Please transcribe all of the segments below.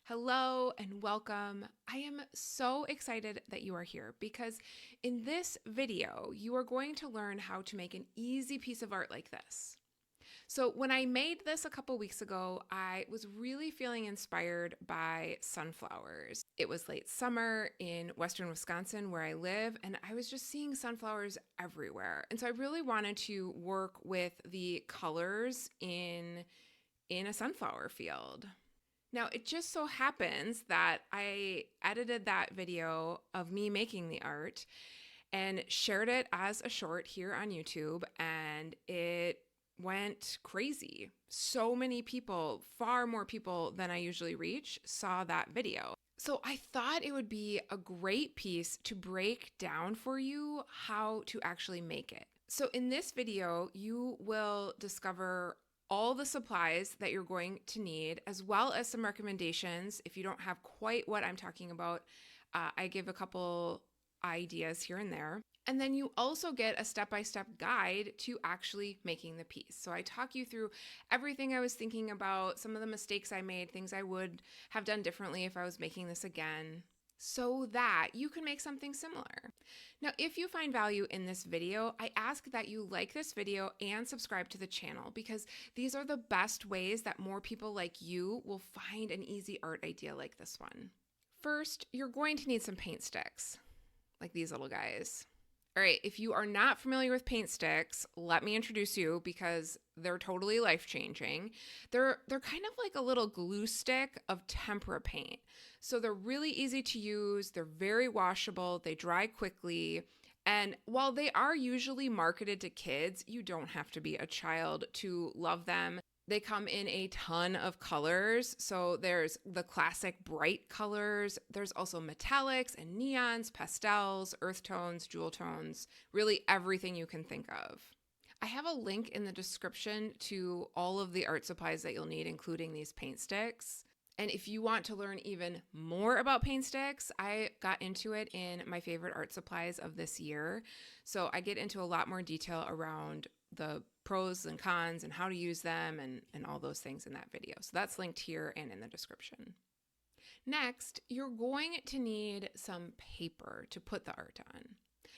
Hello and welcome. I am so excited that you are here because in this video, you are going to learn how to make an easy piece of art like this. So when I made this a couple weeks ago, I was really feeling inspired by sunflowers. It was late summer in western Wisconsin where I live, and I was just seeing sunflowers everywhere. And so I really wanted to work with the colors in a sunflower field. Now, it just so happens that I edited that video of me making the art and shared it as a short here on YouTube, and it went crazy. So many people, far more people than I usually reach, saw that video. So I thought it would be a great piece to break down for you how to actually make it. So in this video, you will discover all the supplies that you're going to need, as well as some recommendations. If you don't have quite what I'm talking about, I give a couple ideas here and there. And then you also get a step-by-step guide to actually making the piece. So I talk you through everything I was thinking about, some of the mistakes I made, things I would have done differently if I was making this again, so that you can make something similar. Now, if you find value in this video, I ask that you like this video and subscribe to the channel because these are the best ways that more people like you will find an easy art idea like this one. First, you're going to need some paint sticks, like these little guys. All right, if you are not familiar with paint sticks, let me introduce you because they're totally life-changing. They're kind of like a little glue stick of tempera paint. So they're really easy to use, they're very washable, they dry quickly, and while they are usually marketed to kids, you don't have to be a child to love them. They come in a ton of colors. So there's the classic bright colors. There's also metallics and neons, pastels, earth tones, jewel tones, really everything you can think of. I have a link in the description to all of the art supplies that you'll need, including these paint sticks. And if you want to learn even more about paint sticks, I got into it in my favorite art supplies of this year. So I get into a lot more detail around the pros and cons and how to use them and all those things in that video. So that's linked here and in the description. Next, you're going to need some paper to put the art on.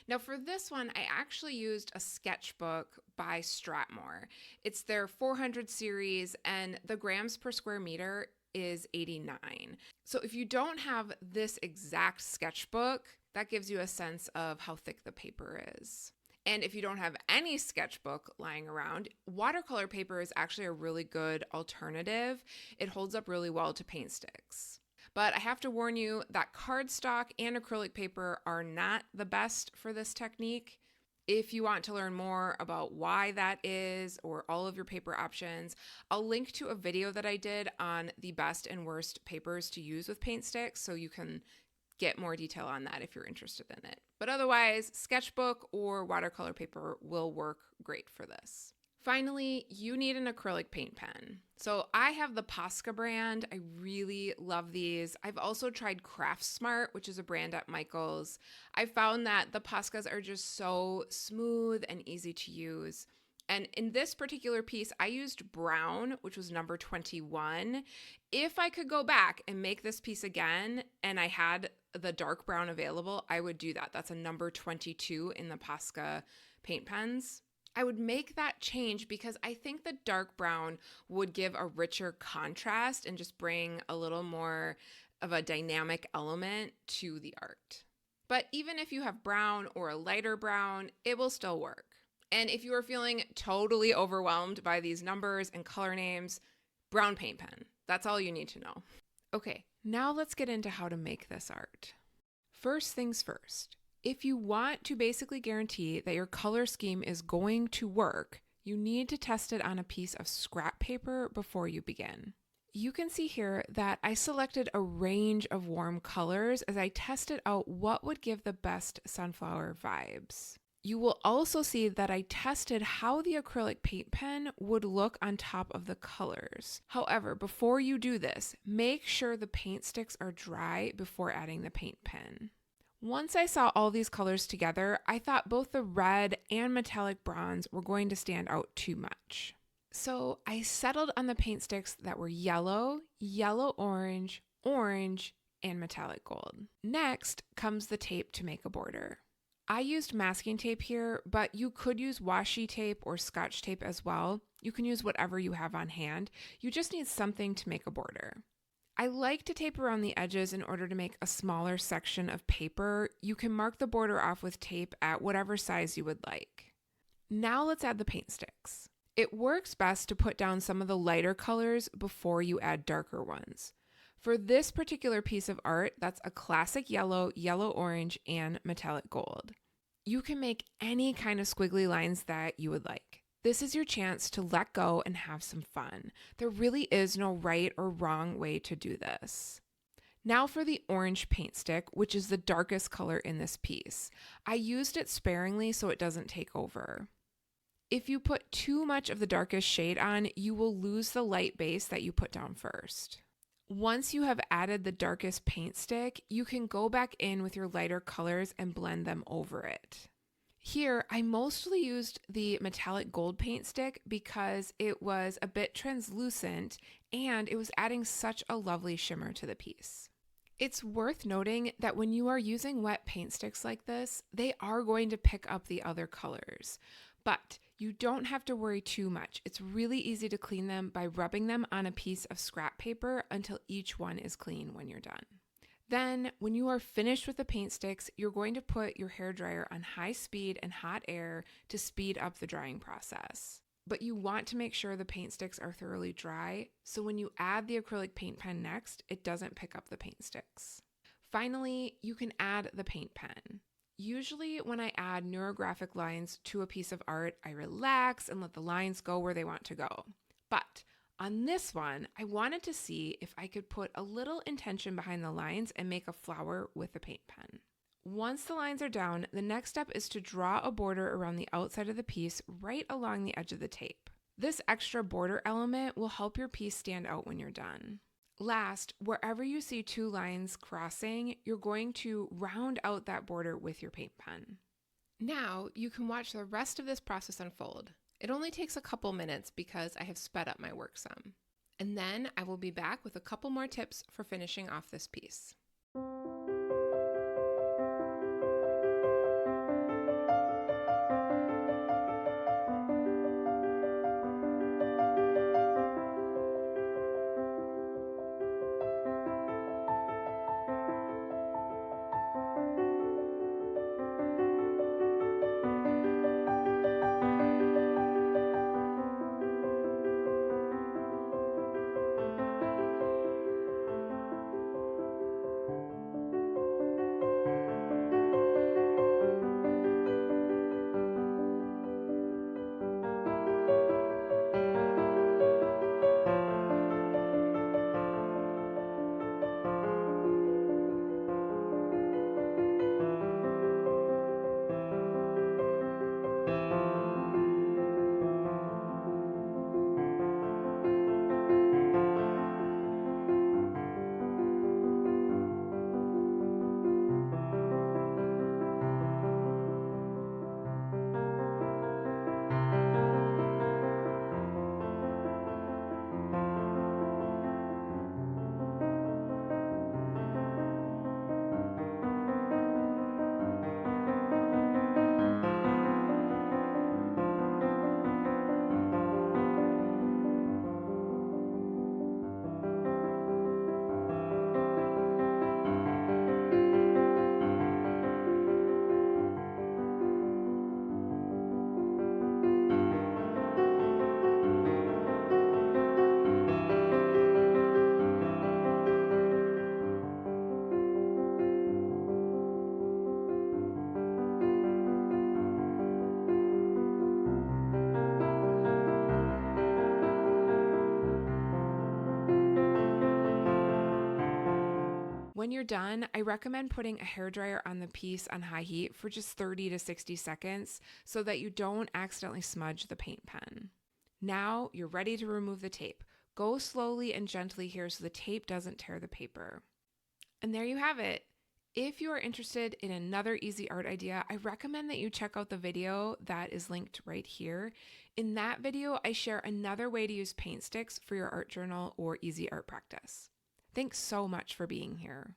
Now for this one, I actually used a sketchbook by Strathmore. It's their 400 series and the grams per square meter is 89. So if you don't have this exact sketchbook, that gives you a sense of how thick the paper is. And if you don't have any sketchbook lying around, watercolor paper is actually a really good alternative. It holds up really well to paint sticks. But I have to warn you that cardstock and acrylic paper are not the best for this technique. If you want to learn more about why that is or all of your paper options, I'll link to a video that I did on the best and worst papers to use with paint sticks so you can get more detail on that if you're interested in it. But otherwise, sketchbook or watercolor paper will work great for this. Finally, you need an acrylic paint pen. So I have the Posca brand. I really love these. I've also tried Craftsmart, which is a brand at Michael's. I found that the Poscas are just so smooth and easy to use. And in this particular piece, I used brown, which was number 21. If I could go back and make this piece again and I had the dark brown available, I would do that. That's a number 22 in the Posca paint pens. I would make that change because I think the dark brown would give a richer contrast and just bring a little more of a dynamic element to the art. But even if you have brown or a lighter brown, it will still work. And if you are feeling totally overwhelmed by these numbers and color names, brown paint pen. That's all you need to know. Okay, now let's get into how to make this art. First things first. If you want to basically guarantee that your color scheme is going to work, you need to test it on a piece of scrap paper before you begin. You can see here that I selected a range of warm colors as I tested out what would give the best sunflower vibes. You will also see that I tested how the acrylic paint pen would look on top of the colors. However, before you do this, make sure the paint sticks are dry before adding the paint pen. Once I saw all these colors together, I thought both the red and metallic bronze were going to stand out too much. So I settled on the paint sticks that were yellow, yellow-orange, orange, and metallic gold. Next comes the tape to make a border. I used masking tape here, but you could use washi tape or scotch tape as well. You can use whatever you have on hand. You just need something to make a border. I like to tape around the edges in order to make a smaller section of paper. You can mark the border off with tape at whatever size you would like. Now let's add the paint sticks. It works best to put down some of the lighter colors before you add darker ones. For this particular piece of art, that's a classic yellow, yellow-orange, and metallic gold. You can make any kind of squiggly lines that you would like. This is your chance to let go and have some fun. There really is no right or wrong way to do this. Now for the orange paint stick, which is the darkest color in this piece. I used it sparingly so it doesn't take over. If you put too much of the darkest shade on, you will lose the light base that you put down first. Once you have added the darkest paint stick, you can go back in with your lighter colors and blend them over it. Here, I mostly used the metallic gold paint stick because it was a bit translucent and it was adding such a lovely shimmer to the piece. It's worth noting that when you are using wet paint sticks like this, they are going to pick up the other colors, but you don't have to worry too much. It's really easy to clean them by rubbing them on a piece of scrap paper until each one is clean when you're done. Then, when you are finished with the paint sticks, you're going to put your hairdryer on high speed and hot air to speed up the drying process. But you want to make sure the paint sticks are thoroughly dry, so when you add the acrylic paint pen next, it doesn't pick up the paint sticks. Finally, you can add the paint pen. Usually when I add neurographic lines to a piece of art, I relax and let the lines go where they want to go. But on this one, I wanted to see if I could put a little intention behind the lines and make a flower with the paint pen. Once the lines are down, the next step is to draw a border around the outside of the piece right along the edge of the tape. This extra border element will help your piece stand out when you're done. Last, wherever you see two lines crossing, you're going to round out that border with your paint pen. Now, you can watch the rest of this process unfold. It only takes a couple minutes because I have sped up my work some. And then I will be back with a couple more tips for finishing off this piece. When you're done, I recommend putting a hairdryer on the piece on high heat for just 30 to 60 seconds so that you don't accidentally smudge the paint pen. Now you're ready to remove the tape. Go slowly and gently here so the tape doesn't tear the paper. And there you have it. If you are interested in another easy art idea, I recommend that you check out the video that is linked right here. In that video, I share another way to use paint sticks for your art journal or easy art practice. Thanks so much for being here.